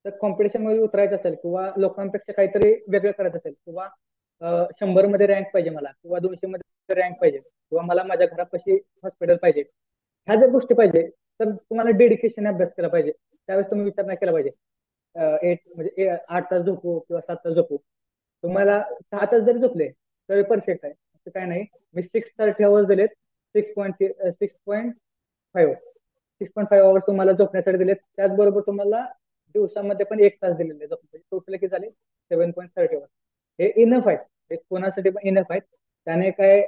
तर कॉम्पिटिशन मध्ये उतरायचं असेल किंवा लोकांपेक्षा काहीतरी वेगळं करायचं असेल किंवा 100 मध्ये रँक पाहिजे मला किंवा 200 मध्ये रँक पाहिजे किंवा मला माझ्या घरापाशी हॉस्पिटल पाहिजे, ह्या जर गोष्टी पाहिजे तर तुम्हाला डेडिकेशन अभ्यास केला पाहिजे. त्यावेळेस तुम्ही विचार नाही केला पाहिजे 8 तास झोपू किंवा 7 तास झोपू. तुम्हाला 6 तास जरी झोपले तरी परफेक्ट आहे. काय नाही, मी 630 दिलेत, 6.5 तुम्हाला झोपण्यासाठी दिलेत. त्याचबरोबर तुम्हाला दिवसामध्ये पण 1 तास दिलेले झोपण्यासाठी, टोटल किती झाले 7.30 हे इनफ आहेत. हे कोणासाठी पण इनफ आहेत. त्याने काय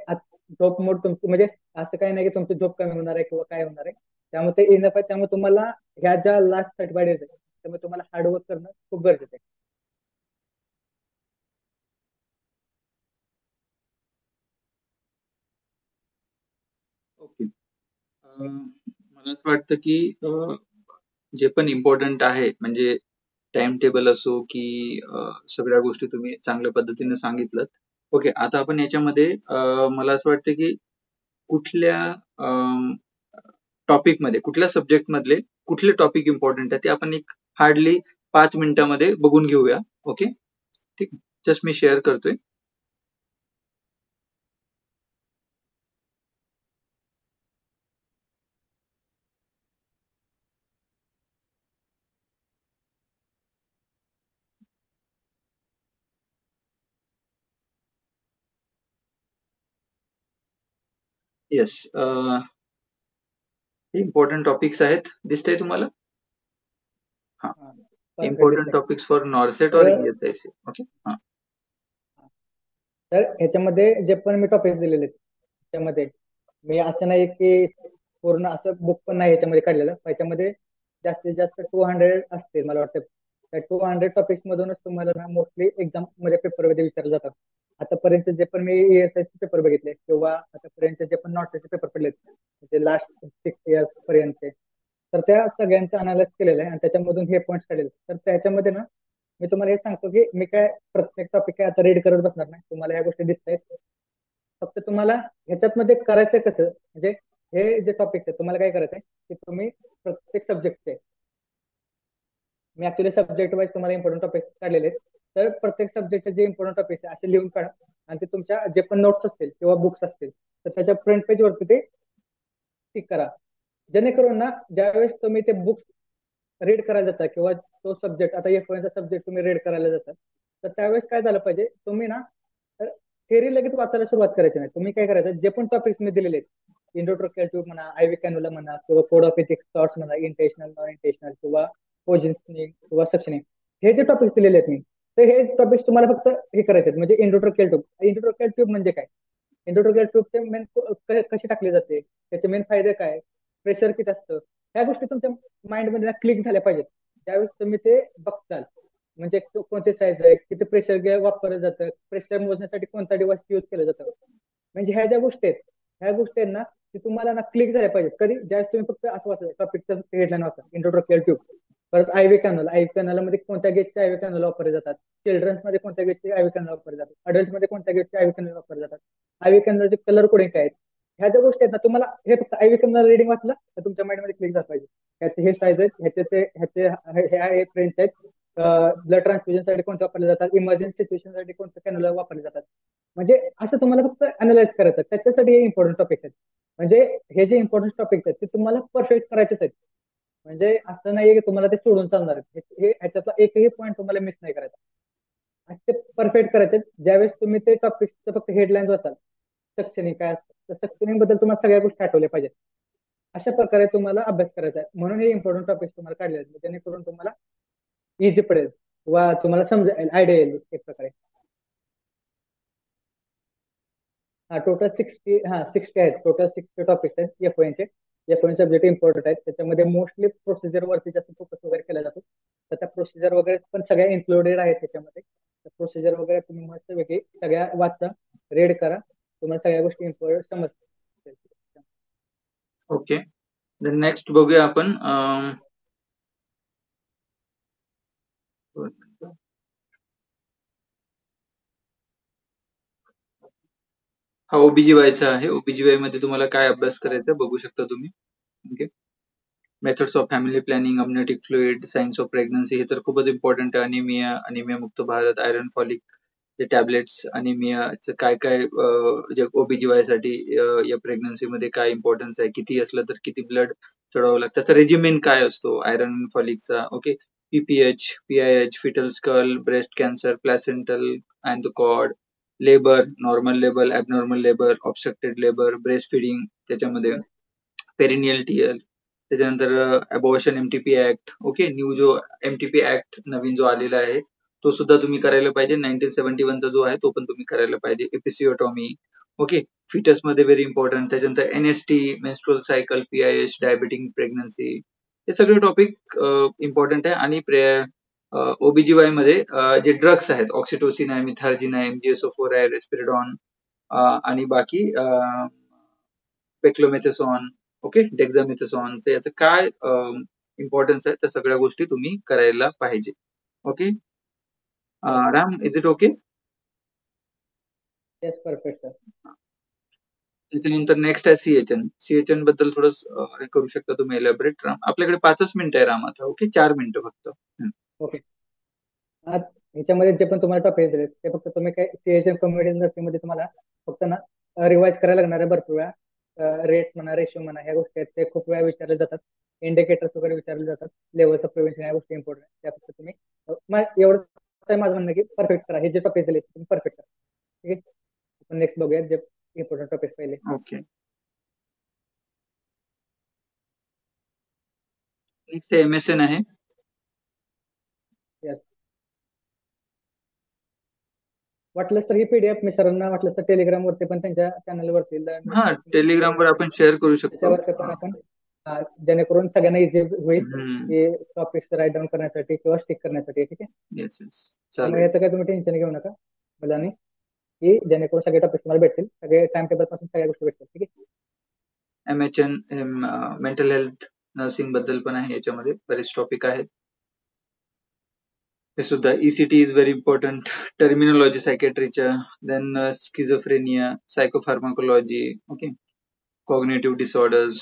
झोप मोड तुमची म्हणजे असं काही नाही की तुमची झोप कमी होणार आहे किंवा काय होणार आहे. त्यामुळे ते इनफ आहे. त्यामुळे तुम्हाला ह्या ज्या लास्ट 35 डेज आहेत त्यामुळे तुम्हाला हार्डवर्क करणं खूप गरजेचं आहे. ओके. मला असं वाटतं की जे पण इम्पॉर्टंट आहे म्हणजे टाइम टेबल असो की सगळ्या गोष्टी तुम्ही चांगल्या पद्धतीने सांगितलं. ओके, आता आपण याच्यामध्ये मला असं वाटतं की कुठल्या टॉपिक मध्ये, कुठल्या सब्जेक्ट मधले कुठले टॉपिक इम्पॉर्टंट आहे ते आपण एक हार्डली 5 मिनिटांमध्ये बघून घेऊया. ओके, ठीक. जस्ट मी शेअर करतोय. येस, इम्पॉर्टंट टॉपिक्स आहेत, दिसतंय तुम्हाला? हा, परफेक्ट इम्पॉर्टंट दिसतंय. टॉपिक्स फॉर नॉर्सेट और तर ईएसआयसी. ओके. हा. तर ह्याच्यामध्ये जे पण मी टॉपिक दिलेले आहेत त्यामध्ये मी असं नाही की पूर्ण असं बुक पण नाही याच्यामध्ये काढलेलं. त्याच्यामध्ये जास्तीत जास्त 200 असते मला वाटतं. त्या 200 टॉपिक्स मधूनच तुम्हाला ना मोस्टली एक्झाम मध्ये पेपर मध्ये विचारले जातात. आतापर्यंत जे पण मी ESIचे पेपर बघितले किंवा आतापर्यंत जे पण नॉटचे पेपर पडलेत म्हणजे लास्ट 6 इयर्स पर्यंतचे, तर त्या सगळ्यांचं अनालाइज केलेलं आहे आणि त्याच्यामधून हे पॉईंट्स काढलेले. तर त्याच्यामध्ये ना मी तुम्हाला हे सांगतो की मी काय प्रत्येक टॉपिक काय आता रीड करत बसणार नाही. तुम्हाला ह्या गोष्टी दिसत आहेत. फक्त तुम्हाला ह्याच्यात करायचं कसं म्हणजे हे जे टॉपिक आहे तुम्हाला काय करायचं आहे की तुम्ही प्रत्येक सब्जेक्टचे, मी ऍक्च्युली सब्जेक्ट वाईज तुम्हाला इम्पॉर्टंट टॉपिक काढलेले आहेत. तर प्रत्येक सब्जेक्टचे जे इम्पॉर्टंट टॉपिक आहे असे लिहून काढा आणि ते तुमच्या जे पण नोट्स असतील किंवा बुक्स असतील तर त्याच्या फ्रंट पेज वरती ते टिक करा. जेणेकरून ना ज्यावेळेस तुम्ही ते बुक्स रीड करायला जाता किंवा तो सब्जेक्ट आता F1 चा सब्जेक्ट तुम्ही रीड करायला जाता तर त्यावेळेस काय झालं पाहिजे तुम्ही ना थेरी लगेच वाचायला सुरुवात करायची नाही. तुम्ही काय करायचं जे पण टॉपिक्स मी दिलेले आहेत इंट्रोडक्टरी ट्यूब म्हणा, आयव्ही कॅन्युला म्हणा किंवा कोड ऑफ एथिक्स थॉट्स म्हणा, इंटेन्शनल नॉन इंटेन्शनल किंवा पोझिशनिंग किंवा सक्शनिंग, हे जे टॉपिक्स दिलेले आहेत मी, तर हे टॉपिक्स तुम्हाला फक्त हे करायचे आहेत. म्हणजे इंट्रोडक्टरी ट्यूब, इंट्रोडक्टरी ट्यूब म्हणजे काय, इंट्रोडक्टरी ट्यूबचे मेन कशी टाकली जाते, त्याचे मेन फायदे काय, प्रेशर किती असतं, ह्या गोष्टी तुमच्या माइंडमध्ये क्लिक झाल्या पाहिजेत. त्यावेळेस तुम्ही ते बघताल. म्हणजे कोणते साईज आहे, किती प्रेशर वापरलं जातं, प्रेशर मोजण्यासाठी कोणता डिव्हाइस यूज केलं जातं. म्हणजे ह्या ज्या गोष्टी आहेत ह्या गोष्टी आहेत ना की तुम्हाला ना क्लिक झाल्या पाहिजेत. कधी ज्यावेळेस तुम्ही फक्त असं वाचलं टॉपिकचं हेडलाईन वाचा इंट्रोडक्टरी ट्यूब, परत आयव्ही कॅनल मध्ये कोणत्या गेटचे आयव्ही कॅनल वापरले जातात, चिल्ड्रन्स मध्ये कोणत्या गेटचे आयव्ही कॅनल वापरले जातात, अडल्ट मध्ये कोणत्या गेटचे आयव्ही कॅनल वापरले जातात, आयव्ही कॅनलचे कलर कोडिंग काय आहेत, ह्या ज्या गोष्टी आहेत ना तुम्हाला हे फक्त आयव्ही कॅनल रिडिंग वाचलं तर तुमच्या माइंड मध्ये क्लिक झालं पाहिजे. ह्याचे हे साईज आहेत, ह्याचे फ्रेंड्स आहेत, ब्लड ट्रान्सफ्युजन साठी कोणते वापरले जातात, इमर्जन्सी सिच्युएशन साठी कोणते कॅनल वापरले जातात. म्हणजे असं तुम्हाला फक्त अनालाइज करायचं, त्याच्यासाठी हे इम्पॉर्टंट टॉपिक आहेत. म्हणजे हे जे इम्पॉर्टंट टॉपिक आहेत ते तुम्हाला परफेक्ट करायचेच आहेत. म्हणजे असं नाहीये की तुम्हाला ते सोडून चालणार आहे. ह्याच्यातला एकही पॉईंट तुम्हाला मिस नाही करायचा. ते परफेक्ट करायचे. ज्यावेळेस तुम्ही ते टॉपिकचं फक्त हेडलाईन वाचाल, सक्शनिंग काय असतं, तर सक्शनिंग बद्दल तुम्हाला सगळ्या गोष्टी आठवल्या पाहिजेत. अशा प्रकारे तुम्हाला अभ्यास करायचा आहे. म्हणून हे इम्पॉर्टंट टॉपिक तुम्हाला काढले आहेत जेणेकरून तुम्हाला इझी पडेल किंवा तुम्हाला समजेल, आयडिया येईल एक प्रकारे. हा टोटल 60 आहेत. टोटल 60 टॉपिक्स आहेत F1चे. F1 सब्जेक्ट इम्पॉर्टंट आहेत. त्याच्यामध्ये मोस्टली प्रोसिजर वरती जास्त फोकस वगैरे केला जातो. तर त्या प्रोसिजर वगैरे पण सगळ्या इन्क्लुडेड आहेत त्याच्यामध्ये. प्रोसिजर वगैरे तुम्ही मस्तपैकी सगळ्या वाचा, रीड करा, तुम्हाला सगळ्या गोष्टी इम्पॉर्टंट समजतील. ओके, नेक्स्ट बघूया आपण. हा OBGYचा आहे. OBGY मध्ये तुम्हाला काय अभ्यास करायचा बघू शकता तुम्ही. Okay, methods of family planning, amniotic fluid, science of pregnancy, हे तर खूपच इम्पॉर्टंट आहे. अनिमिया मुक्त भारत, आयरन फॉलिक जे टॅबलेट्स, अनिमियाचं काय काय OBGY साठी या प्रेग्नन्सी मध्ये काय इम्पॉर्टन्स आहे, किती असलं तर किती ब्लड चढवावं लागतं, त्याचा रेजिमेन काय असतो आयरन फॉलिकचा. Okay, PPH, PIH, fetal skull, breast cancer, placental and the cord, labour, normal labour, abnormal labour, obstructed labour, breast feeding त्याच्यामध्ये, पेरिनियल टीएल, त्याच्यानंतर abortion MTP act. Okay, new जो एमटीपी ऍक्ट नवीन जो आलेला आहे तो सुद्धा तुम्ही करायला पाहिजे. 1971चा जो आहे तो पण तुम्ही करायला पाहिजे. एपिसिओटॉमी, ओके, फिटस मध्ये व्हेरी इम्पॉर्टंट. त्याच्यानंतर NST, menstrual cycle, PIH, diabetic pregnancy, हे सगळे टॉपिक इम्पॉर्टंट आहे. आणि ओबीजीवाय मध्ये जे ड्रग्स आहेत, ऑक्सिटोसिन आहे, मिथार्जिन आहे, MgSO4 आहे, रेस्पिरिडॉन, आणि बाकी पेक्लोमेथेसॉन, ओके, डेक्झामेथेसॉन. तर याचं काय इम्पॉर्टन्स आहे त्या सगळ्या गोष्टी तुम्ही करायला पाहिजे. Okay Ram, is it okay? Yes, perfect sir. त्याच्यानंतर नेक्स्ट आहे सीएचएन. सीएचएन बद्दल थोडं हे करू शकता तुम्ही एलॅबरेट राम? आपल्याकडे 5च मिनिटं आहे राम आता. ओके, 4 मिनिटं फक्त. ओके. आज ह्याच्यामध्ये जे पण तुम्हाला टॉपिक दिले ते फक्त तुम्ही काय सीएचएम कम्युनिटी नर्सिंग मध्ये तुम्हाला फक्त ना रिवाइज करायला लागणार आहे भरपूर वेळा. रेट्स म्हणा, रेशो म्हणा, ह्या गोष्टी आहेत ते खूप वेळा विचारले जातात. इंडिकेटर्स वगैरे विचारले जातात. लेवल्स ऑफ प्रिव्हेन्शन, ह्या गोष्टी इम्पॉर्टंट आहेत. त्या फक्त तुम्ही एवढं माझं म्हणणं की परफेक्ट करा. हे जे टॉपिक दिले तुम्ही परफेक्ट करा. ठीक आहे, आपण नेक्स्ट बघूया जे इम्पॉर्टंट टॉपिक पहिले. ओके, नेक्स्ट एमएसएन आहे. येस, वाटलं तर ही पीडीएफ मी सरांना वाटलं तर टेलिग्राम वरती पण त्यांच्या चॅनल वरती हा, टेलिग्रामवर आपण शेअर करू शकतो. त्याच्यावरती पण आपण जेणेकरून सगळ्यांना इझी होईल की टॉपिक्स राईट डाऊन करण्यासाठी किंवा स्टिक करण्यासाठी. ठीक आहे, येस येस, त्यामुळे चालेल. याचं काही तुम्ही टेन्शन घेऊ नका मुलांनी, की जेणेकरून सगळे टॉपिक तुम्हाला भेटतील, सगळे टाइम टेबल पासून सगळ्या गोष्टी भेटतील. ठीक आहे, एमएचएन मेंटल हेल्थ नर्सिंग बद्दल पण आहे. याच्यामध्ये बरेच टॉपिक आहेत. हे सुद्धा ECT is very important. Terminology सायकेट्रीच्या, then schizophrenia, psychopharmacology, okay, cognitive disorders,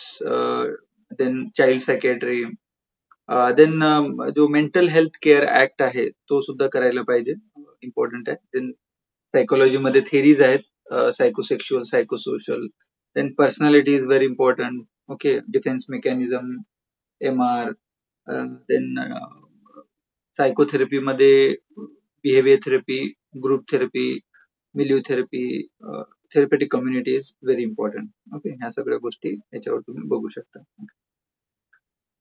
then child psychiatry, then जो मेंटल हेल्थ केअर ऍक्ट आहे तो सुद्धा करायला पाहिजे, इम्पॉर्टंट आहे. देन सायकोलॉजी मध्ये थेरीज आहेत, psychosexual, psychosocial. Then personality is very important. Okay, defence mechanism, MR. Then psychotherapy मध्ये behaviour therapy, group therapy, milieu therapy, therapeutic community is very important. Okay, ह्या सगळ्या गोष्टी याच्यावर तुम्ही बघू शकता.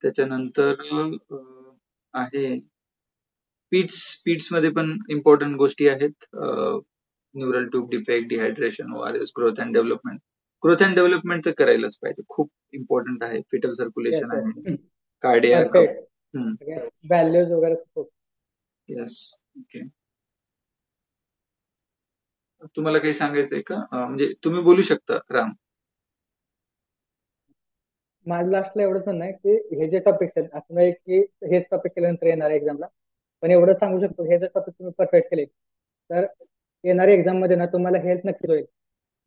त्याच्यानंतर आहे पीट्स मध्ये पण इम्पॉर्टंट गोष्टी आहेत. Neural tube defect, dehydration, ORS, growth and development. Growth and development तर करायलाच पाहिजे, खूप इम्पॉर्टंट आहे. फिटल सर्क्युलेशन आहे, कार्डियाक. परफेक्ट, व्हॅल्यूज वगैरे खूप. Yes, okay. तुम्हाला काही सांगायचंय का? म्हणजे तुम्ही बोलू शकता राम. माझं लास्टला एवढंच म्हणणं आहे की हे जे टॉपिक्स आहेत असं नाही की हेच टॉपिक केल्यानंतर येणार एक्झामला, पण एवढं सांगू शकतो हे जर टॉपिक तुम्ही परफेक्ट केले तर येणाऱ्या एक्झाम मध्ये ना तुम्हाला हेल्प नक्कीच होईल.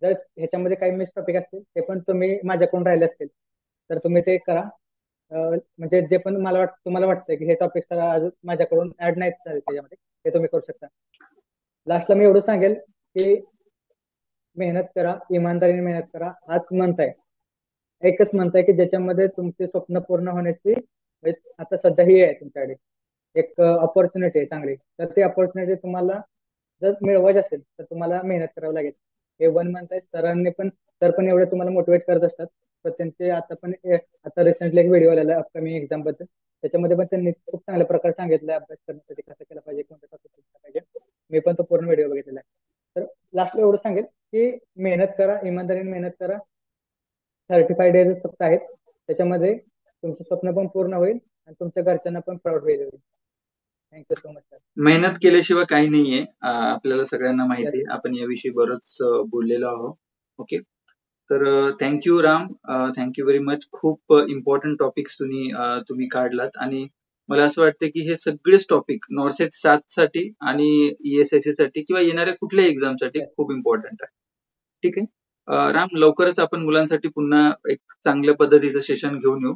जर ह्याच्यामध्ये काही मिस टॉपिक असतील ते पण तुम्ही माझ्याकडून राहिले असतील तर तुम्ही ते करा. म्हणजे जे पण मला तुम्हाला वाटतं की हे टॉपिक अजून माझ्याकडून ऍड नाहीत झाले त्याच्यामध्ये, ते तुम्ही करू शकता. लास्टला मी एवढं सांगेल की मेहनत करा, इमानदारीने मेहनत करा. हाच मंथ आहे, एकच मंथ आहे की ज्याच्यामध्ये तुमचे स्वप्न पूर्ण होण्याची म्हणजे आता सध्या ही आहे तुमच्याकडे एक ऑपॉर्च्युनिटी आहे चांगली. तर ती ऑपॉर्च्युनिटी तुम्हाला जर मिळवायची असेल तर तुम्हाला मेहनत करावी लागेल. हे 1 मंथ आहे. सर पण एवढे तुम्हाला मोटिवेट करत असतात. तर त्यांचे आता रिसेंटली एक व्हिडिओ आलेला आहे अपकमिंग एक्झाम बद्दल, त्याच्यामध्ये पण त्यांनी खूप चांगल्या प्रकारे सांगितलं अभ्यास करण्यासाठी कसं केलं पाहिजे, कोणत्या टॉपिक केलं पाहिजे. मी पण तो पूर्ण व्हिडिओ बघितलेला आहे. तर लास्टला एवढं सांगेल की मेहनत करा, इमानदारीने मेहनत करा. 35 डेज फक्त आहेत, त्याच्यामध्ये तुमचं स्वप्न पण पूर्ण होईल आणि तुमच्या घरच्यांना पण प्राऊड होईल. Thank you so much sir. मेहनत केल्याशिवाय काही नाहीये, आपल्याला सगळ्यांना माहिती आहे. आपण याविषयी बरंच बोललेलो आहोत. ओके, तर thank you Ram, thank you very much. खूप इम्पॉर्टंट टॉपिक्स तुम्ही काढलात आणि मला असं वाटतं की हे सगळेच टॉपिक नॉर्सेट 7 साठी आणि ESIC साठी किंवा येणाऱ्या कुठल्याही एक्झामसाठी खूप इम्पॉर्टंट आहे. ठीक आहे राम, लवकरच आपण मुलांसाठी पुन्हा एक चांगल्या पद्धतीचं सेशन घेऊन येऊ.